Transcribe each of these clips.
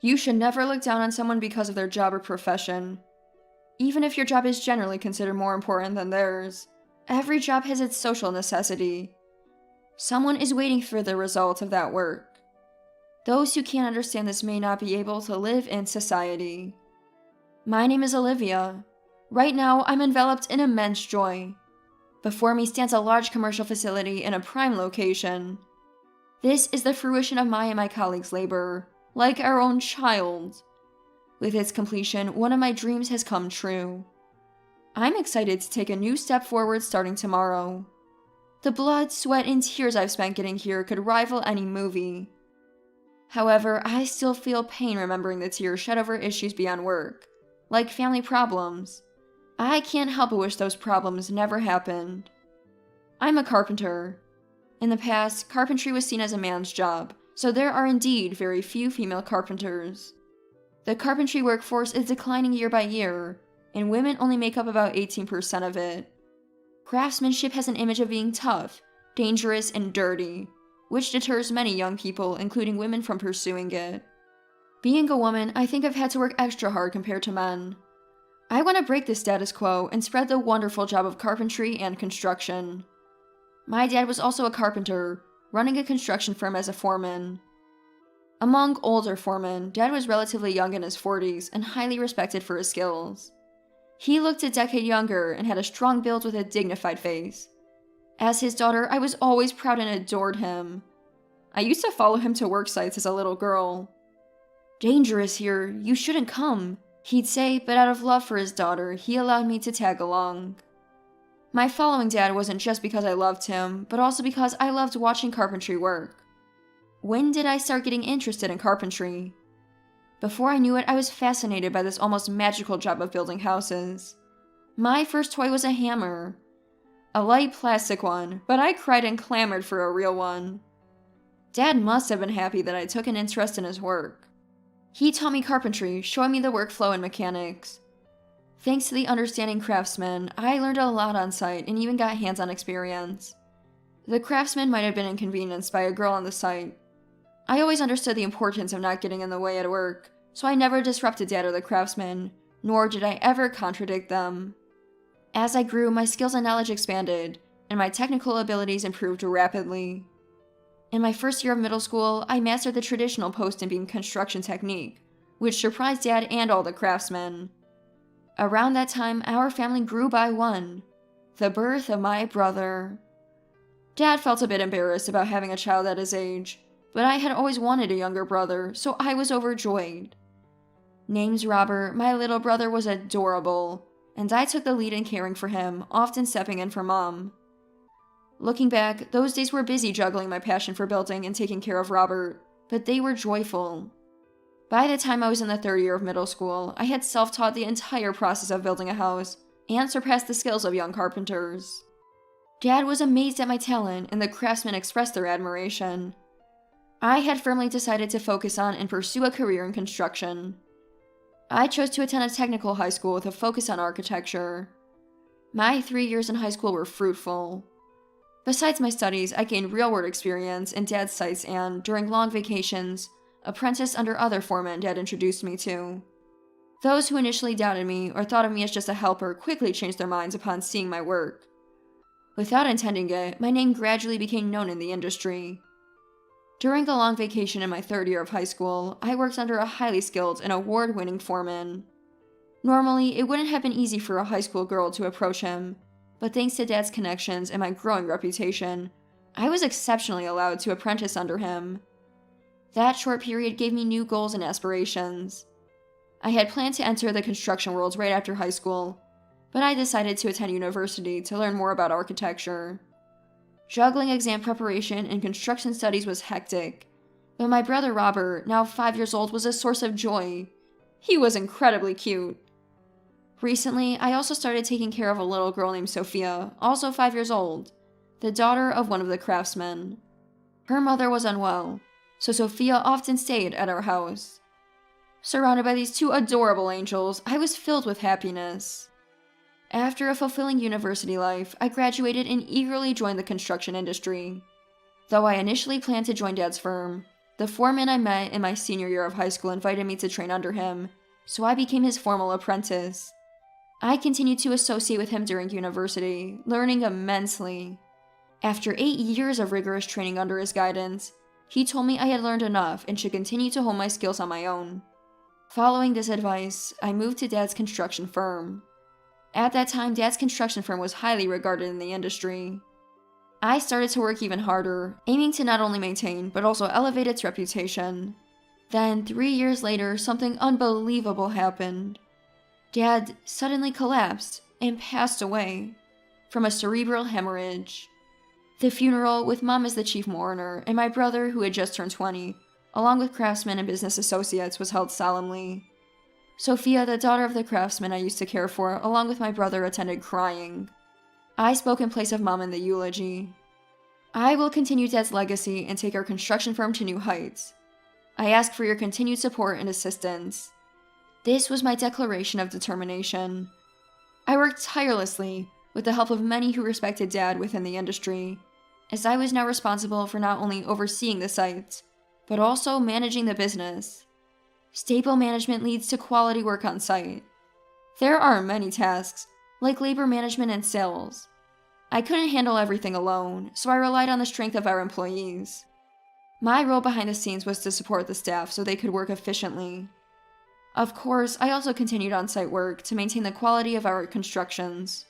You should never look down on someone because of their job or profession. Even if your job is generally considered more important than theirs, every job has its social necessity. Someone is waiting for the result of that work. Those who can't understand this may not be able to live in society. My name is Olivia. Right now, I'm enveloped in immense joy. Before me stands a large commercial facility in a prime location. This is the fruition of my and my colleagues' labor, like our own child. With its completion, one of my dreams has come true. I'm excited to take a new step forward starting tomorrow. The blood, sweat, and tears I've spent getting here could rival any movie. However, I still feel pain remembering the tears shed over issues beyond work, like family problems. I can't help but wish those problems never happened. I'm a carpenter. In the past, carpentry was seen as a man's job, so there are indeed very few female carpenters. The carpentry workforce is declining year by year, and women only make up about 18% of it. Craftsmanship has an image of being tough, dangerous, and dirty, which deters many young people, including women, from pursuing it. Being a woman, I think I've had to work extra hard compared to men. I want to break the status quo and spread the wonderful job of carpentry and construction. My dad was also a carpenter, running a construction firm as a foreman. Among older foremen, Dad was relatively young in his 40s and highly respected for his skills. He looked a decade younger and had a strong build with a dignified face. As his daughter, I was always proud and adored him. I used to follow him to work sites as a little girl. "Dangerous here, you shouldn't come," he'd say, but out of love for his daughter, he allowed me to tag along. My following Dad wasn't just because I loved him, but also because I loved watching carpentry work. When did I start getting interested in carpentry? Before I knew it, I was fascinated by this almost magical job of building houses. My first toy was a hammer. A light plastic one, but I cried and clamored for a real one. Dad must have been happy that I took an interest in his work. He taught me carpentry, showing me the workflow and mechanics. Thanks to the understanding craftsman, I learned a lot on site and even got hands-on experience. The craftsman might have been inconvenienced by a girl on the site. I always understood the importance of not getting in the way at work, so I never disrupted Dad or the craftsman, nor did I ever contradict them. As I grew, my skills and knowledge expanded, and my technical abilities improved rapidly. In my first year of middle school, I mastered the traditional post and beam construction technique, which surprised Dad and all the craftsmen. Around that time, our family grew by one, the birth of my brother. Dad felt a bit embarrassed about having a child at his age, but I had always wanted a younger brother, so I was overjoyed. Named Robert, my little brother was adorable, and I took the lead in caring for him, often stepping in for Mom. Looking back, those days were busy juggling my passion for building and taking care of Robert, but they were joyful. By the time I was in the third year of middle school, I had self-taught the entire process of building a house and surpassed the skills of young carpenters. Dad was amazed at my talent, and the craftsmen expressed their admiration. I had firmly decided to focus on and pursue a career in construction. I chose to attend a technical high school with a focus on architecture. My 3 years in high school were fruitful. Besides my studies, I gained real-world experience in Dad's sites and, during long vacations, apprenticed under other foremen Dad introduced me to. Those who initially doubted me or thought of me as just a helper quickly changed their minds upon seeing my work. Without intending it, my name gradually became known in the industry. During the long vacation in my third year of high school, I worked under a highly skilled and award-winning foreman. Normally, it wouldn't have been easy for a high school girl to approach him, but thanks to Dad's connections and my growing reputation, I was exceptionally allowed to apprentice under him. That short period gave me new goals and aspirations. I had planned to enter the construction world right after high school, but I decided to attend university to learn more about architecture. Juggling exam preparation and construction studies was hectic, but my brother Robert, now 5 years old, was a source of joy. He was incredibly cute. Recently, I also started taking care of a little girl named Sophia, also 5 years old, the daughter of one of the craftsmen. Her mother was unwell, so Sophia often stayed at our house. Surrounded by these two adorable angels, I was filled with happiness. After a fulfilling university life, I graduated and eagerly joined the construction industry. Though I initially planned to join Dad's firm, The foreman I met in my senior year of high school invited me to train under him, so I became his formal apprentice. I continued to associate with him during university, learning immensely. After 8 years of rigorous training under his guidance, he told me I had learned enough and should continue to hone my skills on my own. Following this advice, I moved to Dad's construction firm. At that time, Dad's construction firm was highly regarded in the industry. I started to work even harder, aiming to not only maintain, but also elevate its reputation. Then, 3 years later, something unbelievable happened. Dad suddenly collapsed and passed away from a cerebral hemorrhage. The funeral, with Mom as the chief mourner, and my brother, who had just turned 20, along with craftsmen and business associates, was held solemnly. Sophia, the daughter of the craftsman I used to care for, along with my brother, attended crying. I spoke in place of Mom in the eulogy. I will continue Dad's legacy and take our construction firm to new heights. I ask for your continued support and assistance. This was my declaration of determination. I worked tirelessly, with the help of many who respected Dad within the industry, as I was now responsible for not only overseeing the sites, but also managing the business. Stable management leads to quality work on site. There are many tasks, like labor management and sales. I couldn't handle everything alone, so I relied on the strength of our employees. My role behind the scenes was to support the staff so they could work efficiently. Of course, I also continued on-site work to maintain the quality of our constructions.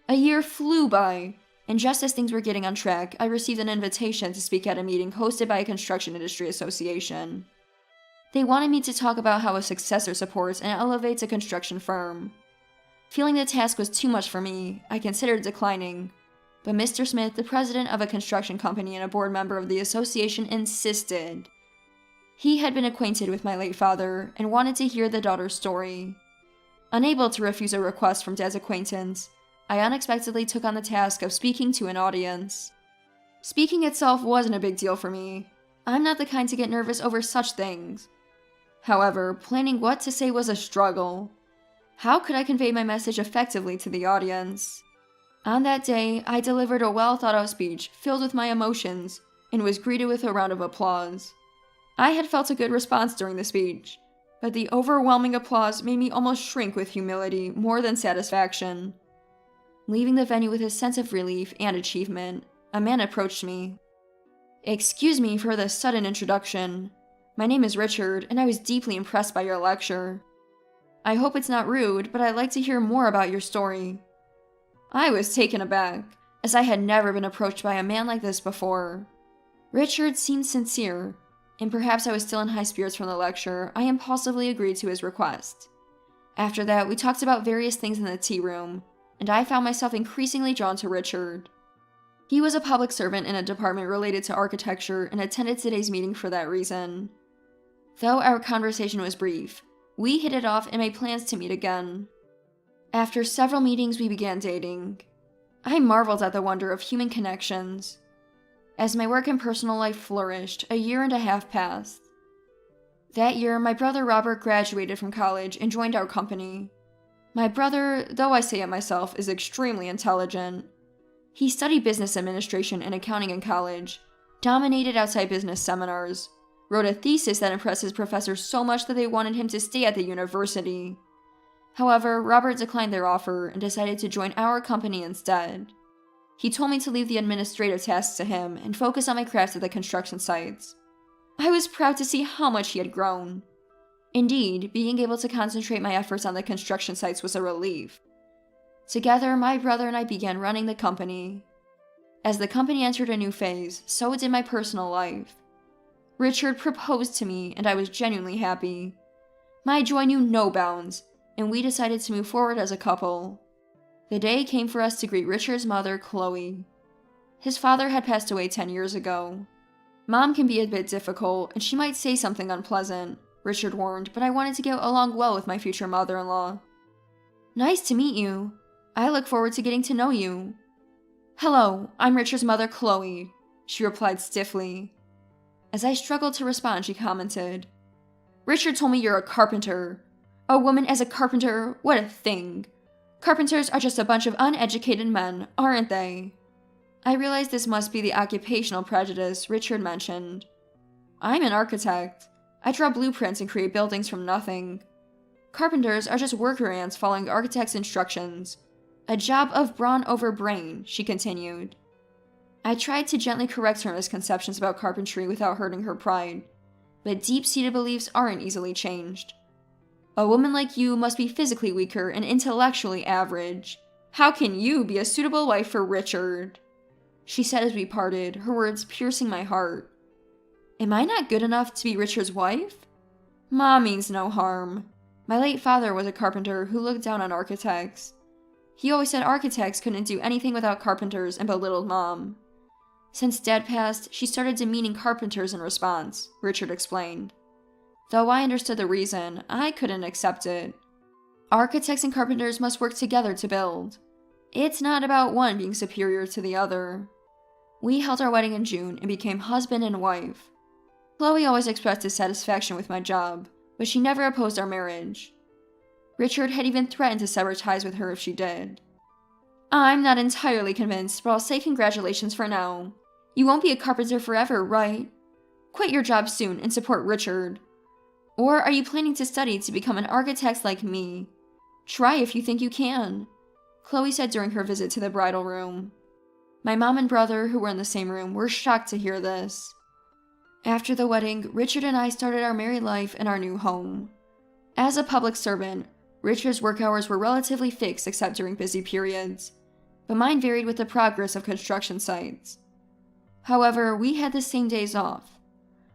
A year flew by, and just as things were getting on track, I received an invitation to speak at a meeting hosted by a construction industry association. They wanted me to talk about how a successor supports and elevates a construction firm. Feeling the task was too much for me, I considered declining, but Mr. Smith, the president of a construction company and a board member of the association, insisted. He had been acquainted with my late father and wanted to hear the daughter's story. Unable to refuse a request from Dad's acquaintance, I unexpectedly took on the task of speaking to an audience. Speaking itself wasn't a big deal for me. I'm not the kind to get nervous over such things. However, planning what to say was a struggle. How could I convey my message effectively to the audience? On that day, I delivered a well-thought-out speech filled with my emotions and was greeted with a round of applause. I had felt a good response during the speech, but the overwhelming applause made me almost shrink with humility more than satisfaction. Leaving the venue with a sense of relief and achievement, a man approached me. "Excuse me for this sudden introduction. My name is Richard, and I was deeply impressed by your lecture. I hope it's not rude, but I'd like to hear more about your story." I was taken aback, as I had never been approached by a man like this before. Richard seemed sincere, and perhaps I was still in high spirits from the lecture, I impulsively agreed to his request. After that, we talked about various things in the tea room, and I found myself increasingly drawn to Richard. He was a public servant in a department related to architecture and attended today's meeting for that reason. Though our conversation was brief, we hit it off and made plans to meet again. After several meetings, we began dating. I marveled at the wonder of human connections. As my work and personal life flourished, a year and a half passed. That year, my brother Robert graduated from college and joined our company. My brother, though I say it myself, is extremely intelligent. He studied business administration and accounting in college, dominated outside business seminars, wrote a thesis that impressed his professors so much that they wanted him to stay at the university. However, Robert declined their offer and decided to join our company instead. He told me to leave the administrative tasks to him and focus on my crafts at the construction sites. I was proud to see how much he had grown. Indeed, being able to concentrate my efforts on the construction sites was a relief. Together, my brother and I began running the company. As the company entered a new phase, so did my personal life. Richard proposed to me, and I was genuinely happy. My joy knew no bounds, and we decided to move forward as a couple. The day came for us to greet Richard's mother, Chloe. His father had passed away 10 years ago. Mom can be a bit difficult, and she might say something unpleasant, Richard warned, but I wanted to get along well with my future mother-in-law. "Nice to meet you. I look forward to getting to know you." "Hello, I'm Richard's mother, Chloe," she replied stiffly. As I struggled to respond, she commented, "Richard told me you're a carpenter. A woman as a carpenter, what a thing. Carpenters are just a bunch of uneducated men, aren't they?" I realized this must be the occupational prejudice Richard mentioned. I'm an architect. I draw blueprints and create buildings from nothing. Carpenters are just worker ants following architects' instructions. A job of brawn over brain, she continued. I tried to gently correct her misconceptions about carpentry without hurting her pride, but deep-seated beliefs aren't easily changed. A woman like you must be physically weaker and intellectually average. How can you be a suitable wife for Richard? She said as we parted, her words piercing my heart. Am I not good enough to be Richard's wife? Ma means no harm. My late father was a carpenter who looked down on architects. He always said architects couldn't do anything without carpenters and belittled Mom. Since Dad passed, she started demeaning carpenters in response, Richard explained. Though I understood the reason, I couldn't accept it. Architects and carpenters must work together to build. It's not about one being superior to the other. We held our wedding in June and became husband and wife. Chloe always expressed dissatisfaction with my job, but she never opposed our marriage. Richard had even threatened to sever ties with her if she did. I'm not entirely convinced, but I'll say congratulations for now. You won't be a carpenter forever, right? Quit your job soon and support Richard. Or are you planning to study to become an architect like me? Try if you think you can, Chloe said during her visit to the bridal room. My mom and brother, who were in the same room, were shocked to hear this. After the wedding, Richard and I started our married life in our new home. As a public servant, Richard's work hours were relatively fixed except during busy periods, but mine varied with the progress of construction sites. However, we had the same days off.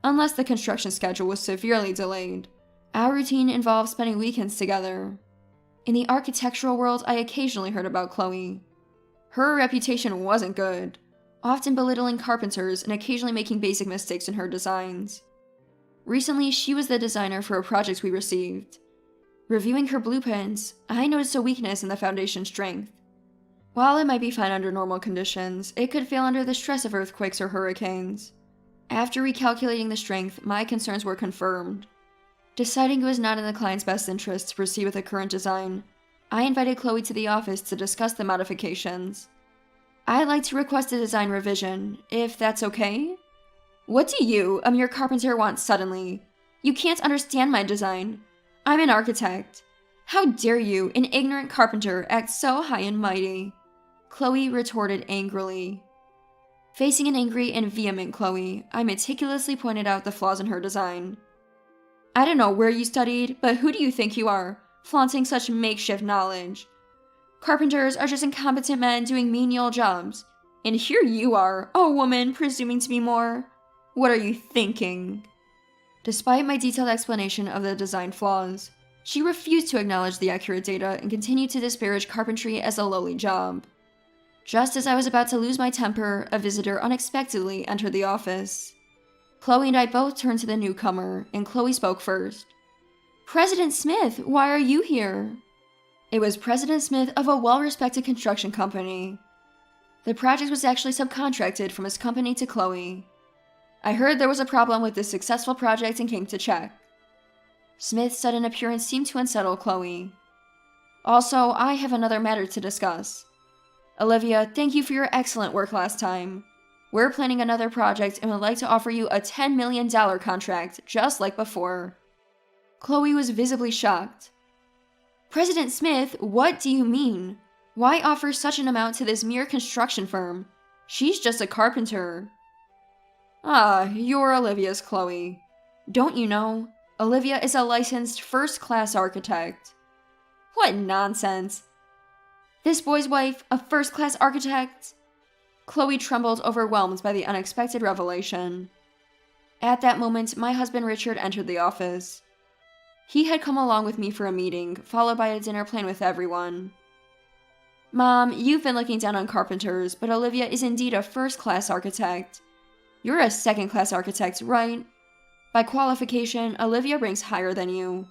Unless the construction schedule was severely delayed, our routine involved spending weekends together. In the architectural world, I occasionally heard about Chloe. Her reputation wasn't good, often belittling carpenters and occasionally making basic mistakes in her designs. Recently, she was the designer for a project we received. Reviewing her blueprints, I noticed a weakness in the foundation strength. While it might be fine under normal conditions, it could fail under the stress of earthquakes or hurricanes. After recalculating the strength, my concerns were confirmed. Deciding it was not in the client's best interest to proceed with the current design, I invited Chloe to the office to discuss the modifications. I'd like to request a design revision, if that's okay? What do you, a mere carpenter, want suddenly? You can't understand my design. I'm an architect. How dare you, an ignorant carpenter, act so high and mighty? Chloe retorted angrily. Facing an angry and vehement Chloe, I meticulously pointed out the flaws in her design. I don't know where you studied, but who do you think you are, flaunting such makeshift knowledge? Carpenters are just incompetent men doing menial jobs, and here you are, a woman presuming to be more. What are you thinking? Despite my detailed explanation of the design flaws, she refused to acknowledge the accurate data and continued to disparage carpentry as a lowly job. Just as I was about to lose my temper, a visitor unexpectedly entered the office. Chloe and I both turned to the newcomer, and Chloe spoke first. President Smith, why are you here? It was President Smith of a well-respected construction company. The project was actually subcontracted from his company to Chloe. I heard there was a problem with this successful project and came to check. Smith's sudden appearance seemed to unsettle Chloe. Also, I have another matter to discuss. Olivia, thank you for your excellent work last time. We're planning another project and would like to offer you a $10 million contract, just like before. Chloe was visibly shocked. President Smith, what do you mean? Why offer such an amount to this mere construction firm? She's just a carpenter. Ah, you're Olivia's Chloe. Don't you know? Olivia is a licensed first-class architect. What nonsense. This boy's wife, a first-class architect? Chloe trembled, overwhelmed by the unexpected revelation. At that moment, my husband Richard entered the office. He had come along with me for a meeting, followed by a dinner planned with everyone. Mom, you've been looking down on carpenters, but Olivia is indeed a first-class architect. You're a second-class architect, right? By qualification, Olivia ranks higher than you.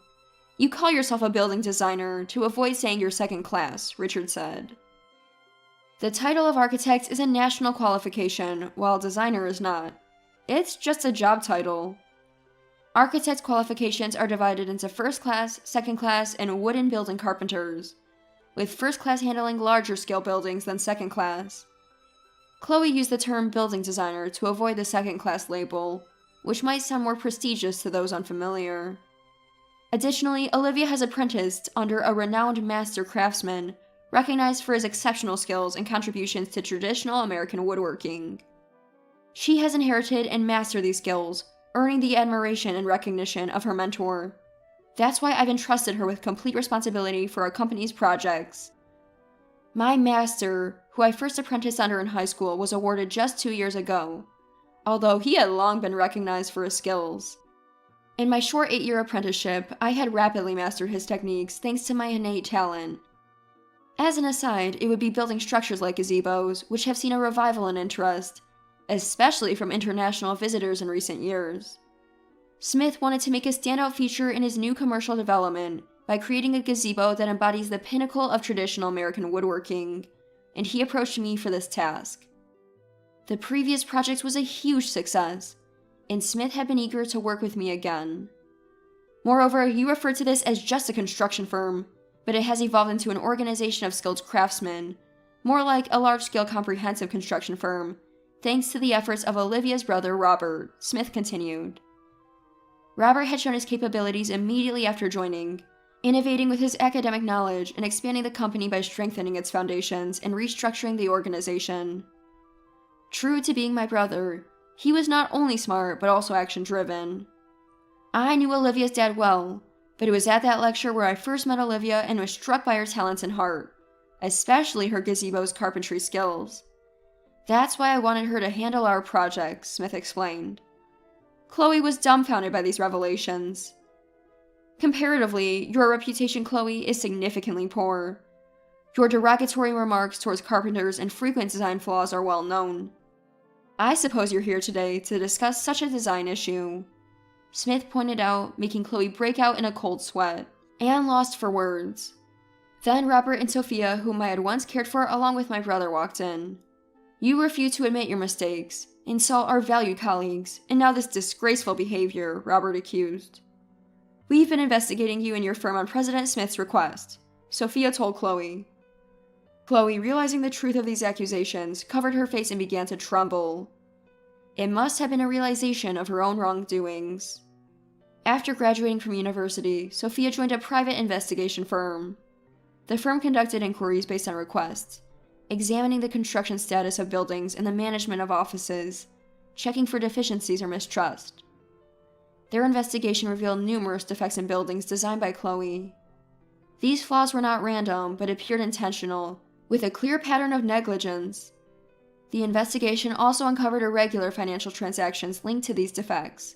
You call yourself a building designer to avoid saying you're second class, Richard said. The title of architect is a national qualification, while designer is not. It's just a job title. Architect qualifications are divided into first class, second class, and wooden building carpenters, with first class handling larger scale buildings than second class. Chloe used the term building designer to avoid the second class label. which might sound more prestigious to those unfamiliar. Additionally, Olivia has apprenticed under a renowned master craftsman, recognized for his exceptional skills and contributions to traditional American woodworking. She has inherited and mastered these skills, earning the admiration and recognition of her mentor. That's why I've entrusted her with complete responsibility for our company's projects. My master, who I first apprenticed under in high school, was awarded just 2 years ago, although he had long been recognized for his skills. In my short 8-year apprenticeship, I had rapidly mastered his techniques thanks to my innate talent. As an aside, it would be building structures like gazebos, which have seen a revival in interest, especially from international visitors in recent years. Smith wanted to make a standout feature in his new commercial development by creating a gazebo that embodies the pinnacle of traditional American woodworking, and he approached me for this task. The previous project was a huge success, and Smith had been eager to work with me again. Moreover, he referred to this as just a construction firm, but it has evolved into an organization of skilled craftsmen, more like a large-scale comprehensive construction firm, thanks to the efforts of Olivia's brother Robert, Smith continued. Robert had shown his capabilities immediately after joining, innovating with his academic knowledge and expanding the company by strengthening its foundations and restructuring the organization. True to being my brother, he was not only smart but also action-driven. I knew Olivia's dad well, but it was at that lecture where I first met Olivia and was struck by her talents and heart, especially her gazebo's carpentry skills. That's why I wanted her to handle our projects, Smith explained. Chloe was dumbfounded by these revelations. Comparatively, your reputation, Chloe, is significantly poor. Your derogatory remarks towards carpenters and frequent design flaws are well known. I suppose you're here today to discuss such a design issue, Smith pointed out, making Chloe break out in a cold sweat, and lost for words. Then Robert and Sophia, whom I had once cared for along with my brother, walked in. You refuse to admit your mistakes, insult our valued colleagues, and now this disgraceful behavior, Robert accused. We've been investigating you and your firm on President Smith's request, Sophia told Chloe. Chloe, realizing the truth of these accusations, covered her face and began to tremble. It must have been a realization of her own wrongdoings. After graduating from university, Sophia joined a private investigation firm. The firm conducted inquiries based on requests, examining the construction status of buildings and the management of offices, checking for deficiencies or mistrust. Their investigation revealed numerous defects in buildings designed by Chloe. These flaws were not random, but appeared intentional, with a clear pattern of negligence. The investigation also uncovered irregular financial transactions linked to these defects.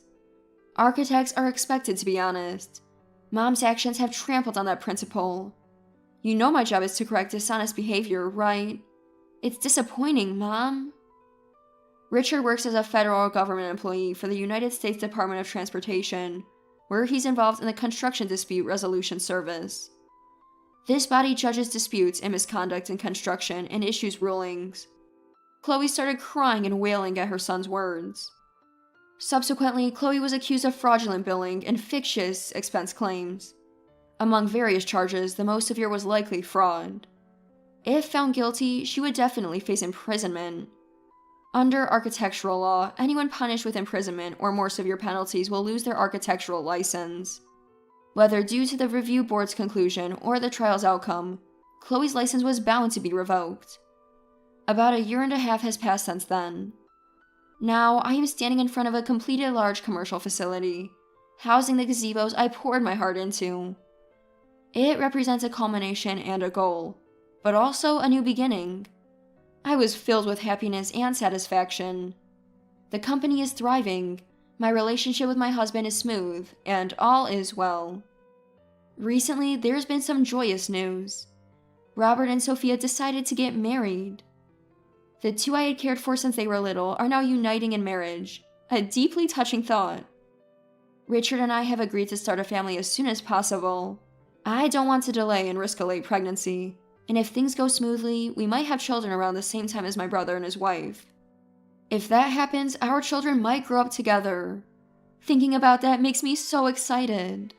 Architects are expected to be honest. Mom's actions have trampled on that principle. You know my job is to correct dishonest behavior, right? It's disappointing, Mom. Richard works as a federal government employee for the United States Department of Transportation, where he's involved in the Construction Dispute Resolution Service. This body judges disputes and misconduct in construction and issues rulings. Chloe started crying and wailing at her son's words. Subsequently, Chloe was accused of fraudulent billing and fictitious expense claims. Among various charges, the most severe was likely fraud. If found guilty, she would definitely face imprisonment. Under architectural law, anyone punished with imprisonment or more severe penalties will lose their architectural license. Whether due to the review board's conclusion or the trial's outcome, Chloe's license was bound to be revoked. About 1.5 years has passed since then. Now, I am standing in front of a completed large commercial facility, housing the gazebos I poured my heart into. It represents a culmination and a goal, but also a new beginning. I was filled with happiness and satisfaction. The company is thriving, my relationship with my husband is smooth, and all is well. Recently, there's been some joyous news. Robert and Sophia decided to get married. The two I had cared for since they were little are now uniting in marriage, a deeply touching thought. Richard and I have agreed to start a family as soon as possible. I don't want to delay and risk a late pregnancy, and if things go smoothly, we might have children around the same time as my brother and his wife. If that happens, our children might grow up together. Thinking about that makes me so excited.